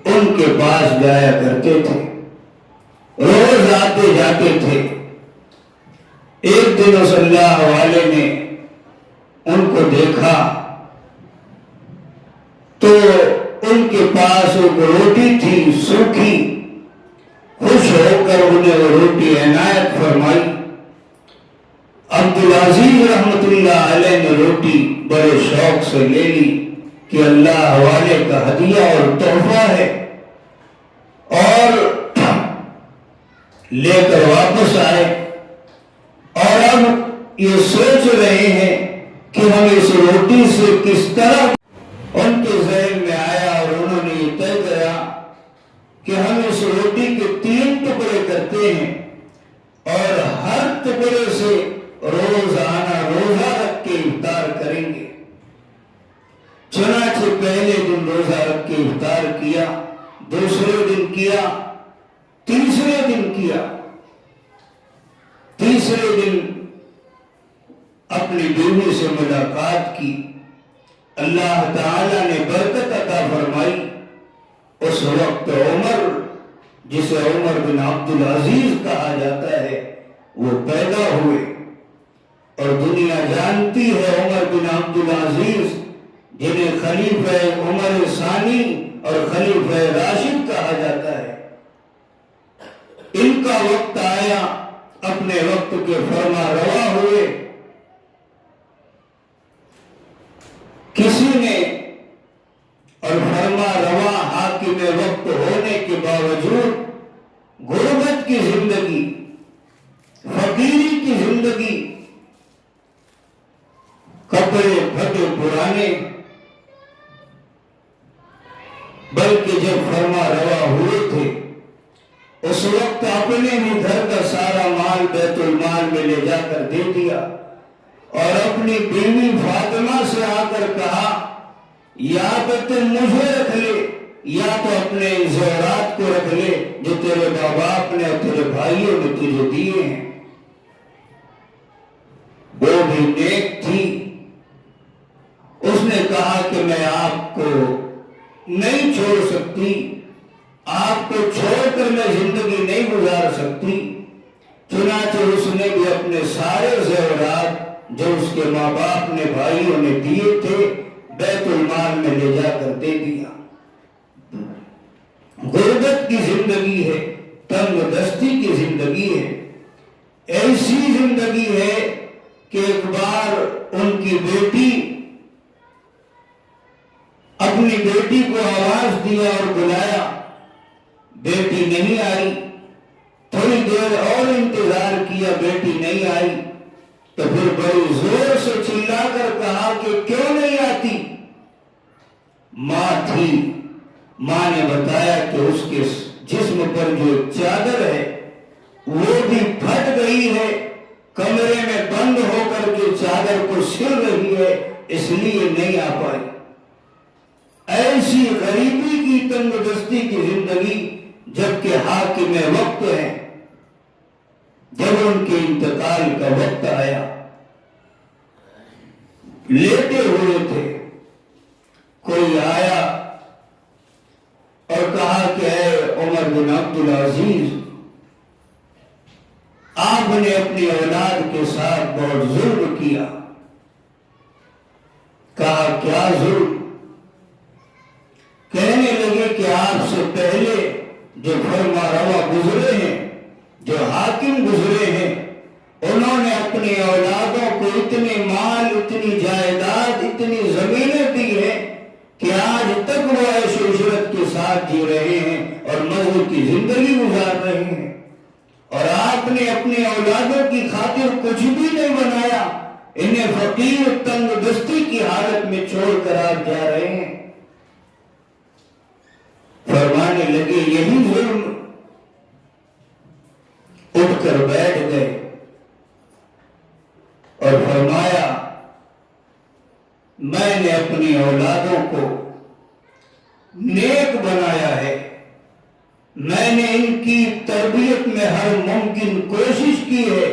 Speaker 1: ان کے پاس جایا کرتے تھے، روز آتے جاتے تھے۔ ایک دن اس اللہ والے نے ان کو دیکھا تو ان کے پاس ایک روٹی تھی سوکھی، خوش ہو کر انہیں وہ روٹی عنایت فرمائی۔ عبدالعزیز رحمت اللہ علیہ نے روٹی بڑے شوق سے لے لی، کہ اللہ حوالے کا ہدیہ اور تحفہ ہے، اور لے کر واپس آئے، اور اب یہ سوچ رہے ہیں کہ ہم اس روٹی سے کس طرح، ان کے ذہن میں آیا اور انہوں نے یہ طے کیا کہ ہم اس روٹی کے 3 ٹکڑے کرتے ہیں اور ہر ٹکڑے سے روزانہ روزہ رکھ کے افطار کریں گے۔ چنانچہ پہلے دن روزہ رکھ کے افطار کیا، دوسرے دن کیا، تیسرے دن کیا، تیسرے دن اپنی بیوی سے ملاقات کی، اللہ تعالی نے برکت عطا فرمائی۔ اس وقت عمر، جسے عمر بن عبدالعزیز کہا جاتا ہے، وہ پیدا ہوئے، اور دنیا جانتی ہے عمر بن عبدالعزیز جنہیں خلیفہ عمر ثانی اور خلیفہ راشد کہا جاتا ہے، ان کا وقت آیا، اپنے وقت کے فرما روا ہوئے۔ کسی نے، اور فرما روا حاکم وقت ہونے کے باوجود غربت کی زندگی، فقیری کی زندگی، کپڑے پھٹے پرانے، بلکہ جب فرما روا ہوئے تھے اس وقت اپنے بھی گھر کا سارا مال بیت المال میں لے جا کر دے دیا، اور اپنی بیوی فاطمہ سے آ کر کہا یا تو تم مجھے رکھ لے یا تو اپنے زیورات کو رکھ لے جو تیرے باپ باپ نے اور تیرے بھائیوں نے تجھے دیے ہیں۔ وہ بھی نیک تھی، اس نے کہا کہ میں آپ کو نہیں چھوڑ سکتی، آپ کو چھوڑ کر میں زندگی نہیں گزار سکتی۔ چنانچہ اس نے بھی اپنے سارے زیورات جو اس کے ماں باپ نے بھائیوں نے دیے تھے بیت المال میں لے جا کر دے دیا۔ غربت کی زندگی ہے، تنگ دستی کی زندگی ہے، ایسی زندگی ہے کہ ایک بار ان کی بیٹی اپنی بیٹی کو آواز دیا اور بلایا، بیٹی نہیں آئی، تھوڑی دیر اور انتظار کیا، بیٹی نہیں آئی، تو پھر بڑی زور سے چلا کر کہا کہ کیوں نہیں آتی؟ ماں تھی، ماں نے بتایا کہ اس کے جسم پر جو چادر ہے وہ بھی پھٹ گئی ہے، کمرے میں بند ہو کر کے چادر کو سل رہی ہے، اس لیے نہیں آ پائی۔ ایسی غریبی کی، تنگ دستی کی زندگی، جبکہ حاکم وقت ہے۔ جب ان کے انتقال کا وقت آیا، لیٹے ہوئے تھے، کوئی آیا اور کہا کہ اے عمر بن عبدالعزیز، آپ نے اپنی اولاد کے ساتھ بہت ظلم کیا۔ کہا کیا ظلم؟ کہنے لگے کہ آپ سے پہلے جو فرما روا گزرے ہیں، جو حاکم گزرے ہیں، انہوں نے اپنی اولادوں کو اتنے مال، اتنی جائیداد، اتنی زمینیں دی ہیں کہ آج تک وہ عیش و عشرت کے ساتھ جی رہے ہیں اور مزے کی زندگی گزار رہے ہیں، اور آپ نے اپنی اولادوں کی خاطر کچھ بھی نہیں بنایا، انہیں فقیر تنگ دستی کی حالت میں چھوڑ کر آپ جا رہے ہیں۔ فرمانے لگے یہی ظلم، اٹھ کر بیٹھ گئے اور فرمایا میں نے اپنی اولادوں کو نیک بنایا ہے، میں نے ان کی تربیت میں ہر ممکن کوشش کی ہے،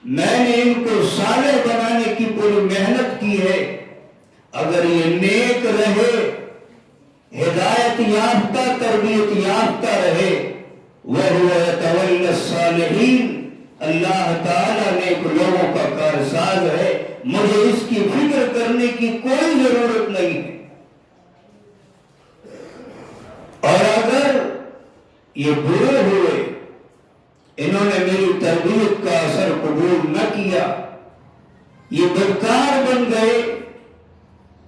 Speaker 1: میں نے ان کو صالح بنانے کی پوری محنت کی ہے، اگر یہ نیک رہے، ہدایت یافتہ، تربیت یافتہ رہے، وَهُوَ يَتَوَلَّى الصَّالِحِينَ، اللہ تعالیٰ نیک لوگوں کا کارساز ہے، مجھے اس کی فکر کرنے کی کوئی ضرورت نہیں ہے، اور اگر یہ برے ہوئے، انہوں نے میری تربیت کا اثر قبول نہ کیا، یہ بدکار بن گئے،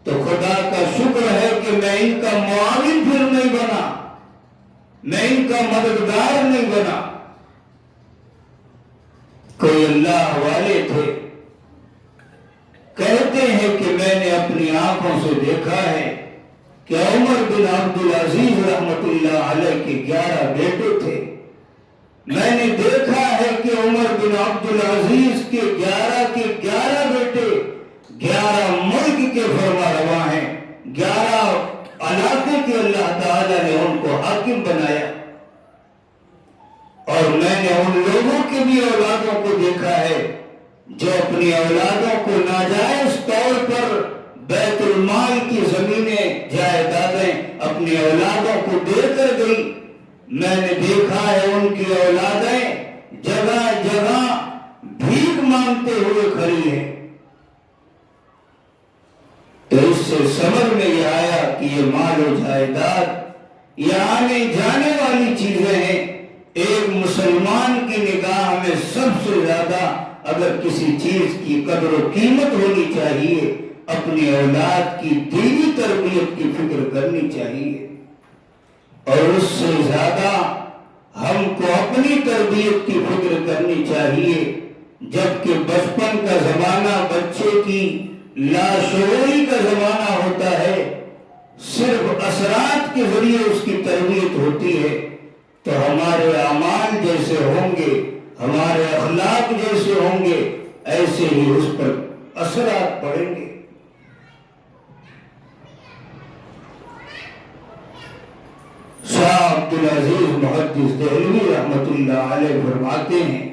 Speaker 1: تو تو خدا کا شکر ہے کہ میں ان کا معاون پھر نہیں بنا، میں ان کا مددگار نہیں بنا۔ کوئی اللہ والے تھے، کہتے ہیں کہ میں نے اپنی آنکھوں سے دیکھا ہے کہ عمر بن عبدالعزیز رحمت اللہ علیہ کے 11 بیٹے تھے۔ میں نے دیکھا ہے کہ عمر بن عبدالعزیز کے 11 بیٹے 11 ملک کے فرما رواں ہیں، 11 علاقے کے اللہ تعالیٰ نے ان کو حاکم بنایا۔ اور میں نے ان لوگوں کی بھی اولادوں کو دیکھا ہے جو اپنی اولادوں کو ناجائز طور پر بیت المال کی زمینیں جائیدادیں اپنی اولادوں کو دے کر گئی۔ میں نے دیکھا ہے ان کی اولادیں جگہ جگہ بھیک مانگتے ہوئے کھڑی ہیں۔ تو اس سے سمجھ میں یہ آیا کہ یہ مال و جائیداد یہ آنے جانے والی چیزیں ہیں۔ ایک مسلمان کی نگاہ میں سب سے زیادہ اگر کسی چیز کی قدر و قیمت ہونی چاہیے، اپنی اولاد کی دینی تربیت کی فکر کرنی چاہیے، اور اس سے زیادہ ہم کو اپنی تربیت کی فکر کرنی چاہیے۔ جبکہ بچپن کا زمانہ بچے کی لاشعوری کا زمانہ ہوتا ہے، صرف اثرات کے ذریعے اس کی تربیت ہوتی ہے، تو ہمارے اعمال جیسے ہوں گے، ہمارے اخلاق جیسے ہوں گے، ایسے ہی اس پر اثرات پڑیں گے۔ شاہ عبدالعزیز محدث دہلوی رحمت اللہ علیہ فرماتے ہیں،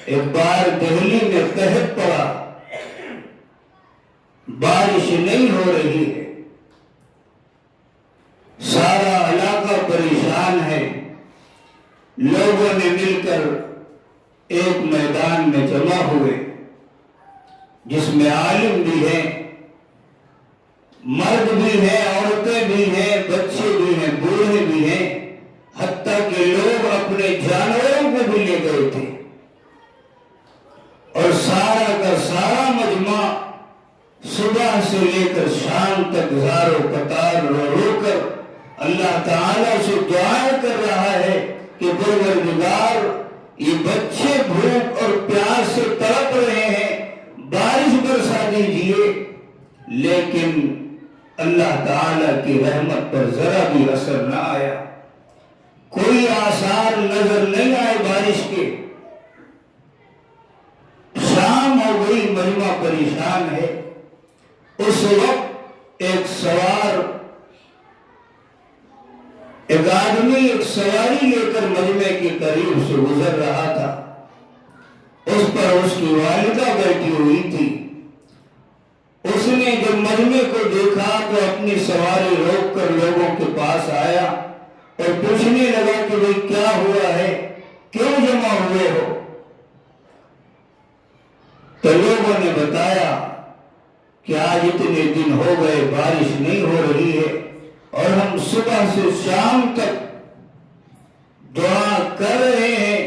Speaker 1: ایک بار دہلی میں قحط پڑا، بارش نہیں ہو رہی ہے، سارا علاقہ پریشان ہے۔ لوگوں نے مل کر ایک میدان میں جمع ہوئے جس میں عالم بھی ہیں، مرد بھی ہیں، عورتیں بھی ہیں، بچے بھی ہیں، بوڑھے بھی ہیں، حتیٰ کہ لوگ اپنے جانوروں کو بھی لے گئے تھے، اور سارا کا سارا مجمع صبح سے لے کر شام تک زارو قطار رو رو کر اللہ تعالیٰ سے دعائیں کر رہا ہے کہ پروردگار یہ بچے بھوک اور پیاس سے تڑپ رہے ہیں، بارش برسا دیجیے۔ لیکن اللہ تعالیٰ کی رحمت پر ذرا بھی اثر نہ آیا، کوئی آثار نظر نہیں آئے بارش کے۔ شام ہو گئی، مجمع پریشان ہے۔ اس وقت ایک آدمی ایک سواری لے کر مجمع کے قریب سے گزر رہا تھا، اس پر اس کی والدہ بیٹھی ہوئی تھی۔ اس نے جب مجمع کو دیکھا تو اپنی سواری روک کر لوگوں کے پاس آیا اور پوچھنے لگا کہ بھئی کیا ہوا ہے، کیوں جمع ہوئے ہو؟ تو لوگوں نے بتایا کہ آج اتنے دن ہو گئے بارش نہیں ہو رہی ہے، اور ہم صبح سے شام تک دعا کر رہے ہیں،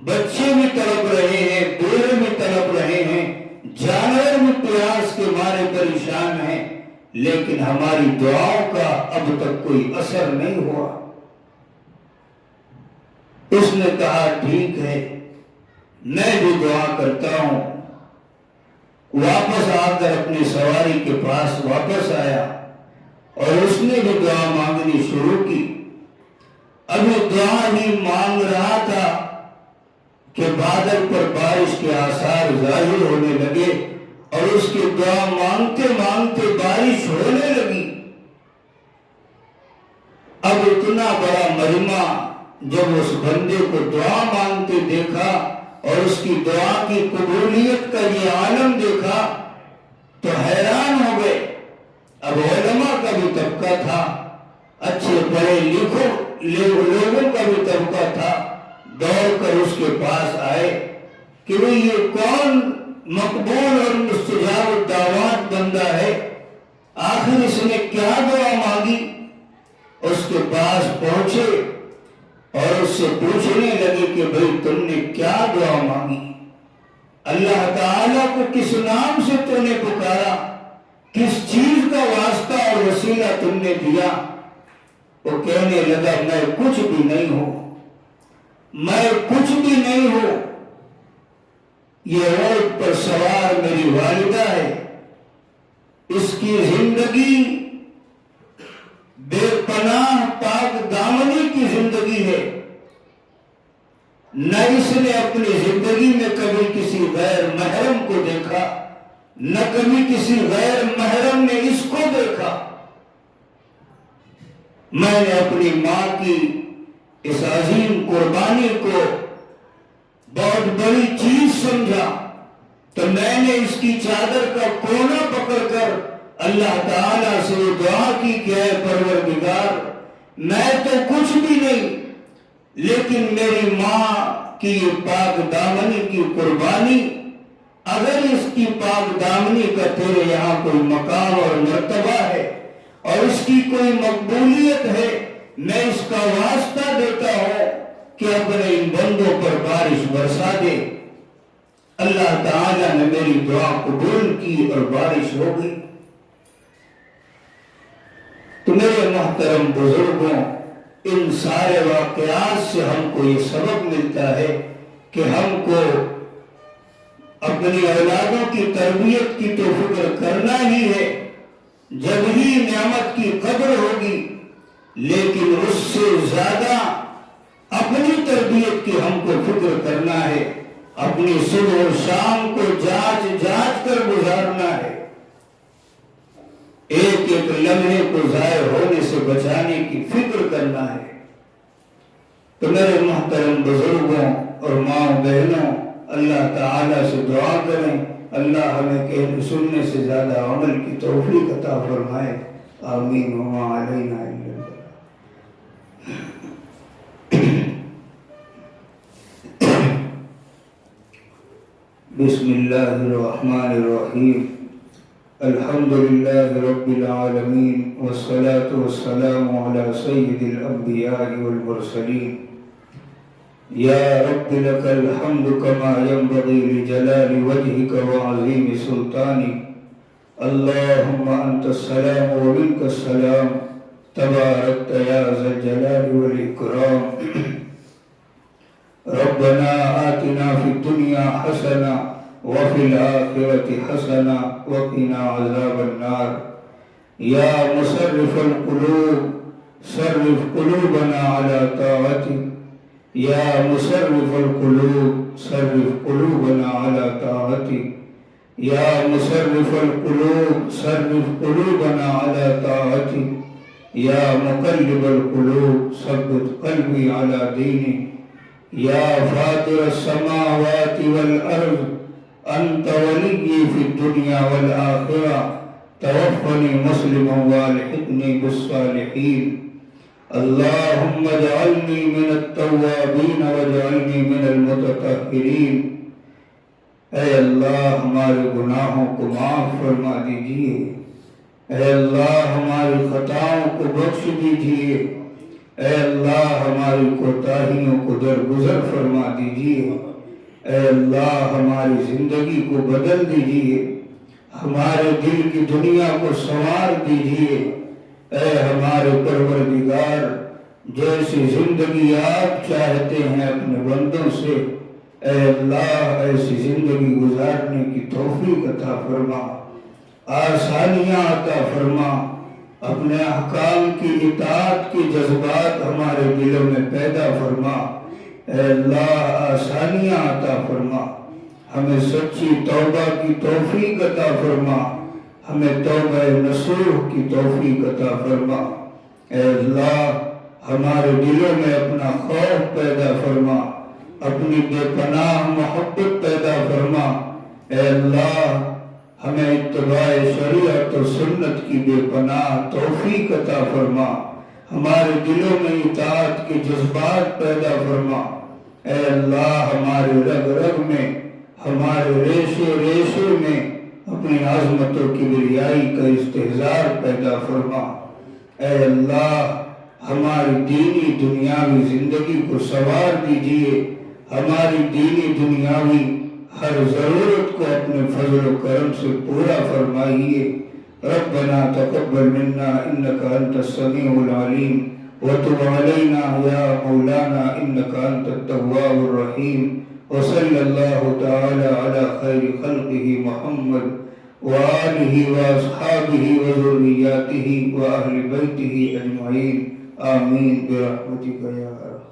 Speaker 1: بچے بھی تڑپ رہے ہیں، بوڑھے بھی تڑپ رہے ہیں، جانور بھی پیاس کے مارے پریشان ہیں، لیکن ہماری دعاؤں کا اب تک کوئی اثر نہیں ہوا۔ اس نے کہا ٹھیک ہے، میں بھی دعا کرتا ہوں۔ واپس آ کر اپنی سواری کے پاس واپس آیا اور اس نے بھی دعا مانگنی شروع کی۔ ابھی دعا ہی مانگ رہا تھا کہ بادل پر بارش کے آثار ظاہر ہونے لگے، اور اس کی دعا مانگتے مانگتے بارش ہونے لگی۔ اب اتنا بڑا مجمع جب اس بندے کو دعا مانگتے دیکھا اور اس کی دعا کی قبولیت کا یہ عالم دیکھا تو حیران ہو گئے۔ اب علماء کا بھی طبقہ تھا، اچھے پڑھے لکھے لوگوں کا بھی طبقہ تھا، دوڑ کر اس کے پاس آئے کہ یہ کون مقبول اور مستجاب الدعوات بندہ ہے، آخر اس نے کیا دعا مانگی؟ اس کے پاس پہنچے اور اس سے پوچھنے لگے کہ بھئی تم نے کیا دعا مانگی؟ اللہ تعالیٰ کو کس نام سے تو نے پکارا؟ کس چیز کا واسطہ اور وسیلہ تم نے دیا؟ وہ کہنے لگا میں کچھ بھی نہیں ہوں، میں کچھ بھی نہیں ہوں، یہ اونٹ پر سوار میری والدہ ہے، اس کی زندگی بے پناہ پاک دامنی کی زندگی ہے، نہ اس نے اپنی زندگی میں کبھی کسی غیر محرم کو دیکھا، نہ کبھی کسی غیر محرم نے اس کو دیکھا۔ میں نے اپنی ماں کی اس عظیم قربانی کو بہت بڑی چیز سمجھا، تو میں نے اس کی چادر کا کونا پکڑ کر اللہ تعالیٰ سے دعا کی کہ اے پروردگار، میں تو کچھ بھی نہیں، لیکن میری ماں کی پاک دامنی کی قربانی، اگر اس کی پاک دامنی کا تیرے یہاں کوئی مقام اور مرتبہ ہے اور اس کی کوئی مقبولیت ہے، میں اس کا واسطہ دیتا ہوں کہ اپنے ان بندوں پر بارش برسا دے۔ اللہ تعالیٰ نے میری دعا قبول کی اور بارش ہو گئی۔ تو میرے محترم بزرگوں، ان سارے واقعات سے ہم کو یہ سبق ملتا ہے کہ ہم کو اپنی اولادوں کی تربیت کی تو فکر کرنا ہی ہے، جب ہی نعمت کی قدر ہوگی، لیکن اس سے زیادہ اپنی تربیت کی ہم کو فکر کرنا ہے، اپنی صبح و شام کو جانچ کر گزارنا ہے، ایک ایک لمحے کو ضائع ہونے سے بچانے کی فکر کرنا ہے۔ تو میرے محترم بزرگوں اور ماں بہنوں، اللہ تعالیٰ سے دعا کریں، اللہ ہمیں کہنے سننے سے زیادہ عمل کی توفیق عطا فرمائے، آمین وما علینا الا البلاغ۔ بسم اللہ الرحمن الرحیم، الحمد للہ رب العالمین، والصلاة والسلام علی سید الانبیاء والمرسلین۔ یا رب لک الحمد کما ينبغی لجلال وجہک وعظیم سلطانک، اللہم انت السلام ومنک السلام، تبارکت یا ذا الجلال والاکرام۔ ربنا آتنا فی الدنیا حسنہ وفی الآخرة حسنہ وقنا عذاب النار۔ یا مصرف القلوب صرف قلوبنا علی طاعتک، یا مصرف القلوب صرف قلوبنا علی طاعتک، یا مصرف القلوب صرف قلوبنا علی طاعتک، یا مقلب القلوب ثبت قلبی علی دینک، یا فاطر السماوات والارض انت ولی فی الدنیا والآخرہ، توفنی مسلما والحقنی بالصالحین۔ اللہم اجعلنی من التوابین واجعلنی من المتطہرین۔ اے اللہ ہمارے گناہوں کو معاف فرما دیجئے، اے اللہ ہماری خطاؤں کو بخش دیجئے، اے اللہ ہماری کوتاہیوں کو درگزر فرما دیجئے، اے اللہ ہماری زندگی کو بدل دیجئے، ہمارے دل کی دنیا کو سنوار دیجئے، اے ہمارے پروردگار، جیسی زندگی آپ چاہتے ہیں اپنے بندوں سے، اے اللہ ایسی زندگی گزارنے کی توفیق عطا فرما، آسانیاں عطا فرما، اپنے احکام کی اطاعت کے جذبات ہمارے دلوں میں پیدا فرما، اے اللہ آسانیاں عطا فرما، ہمیں سچی توبہ کی توفیق عطا فرما، ہمیں توبہ نصوح کی توفیق عطا فرما، اے اللہ ہمارے دلوں میں اپنا خوف پیدا فرما، اپنی بے پناہ محبت پیدا فرما، اے اللہ ہمیں اتباع شریعت و سنت کی بے پناہ توفیق عطا فرما، ہمارے دلوں میں اطاعت کے جذبات پیدا فرما، اے اللہ ہمارے رگ رگ میں، ہمارے ریشے ریشے میں اپنی عظمت و کبریائی کا استحضار پیدا فرما، اے اللہ ہماری دینی دنیاوی زندگی کو سنوار دیجئے، ہماری دینی دنیاوی ہر ضرورت کو اپنے فضل و کرم سے پورا فرمائیے، ربنا تقبل منا إنك أنت السميع العليم وتب علينا يا مولانا إنك أنت التواب الرحيم وصلى الله تعالى على خير خلقه محمد وآله وأصحابه وذرياته وأهل بيته أجمعين آمين برحمتك يا أرحم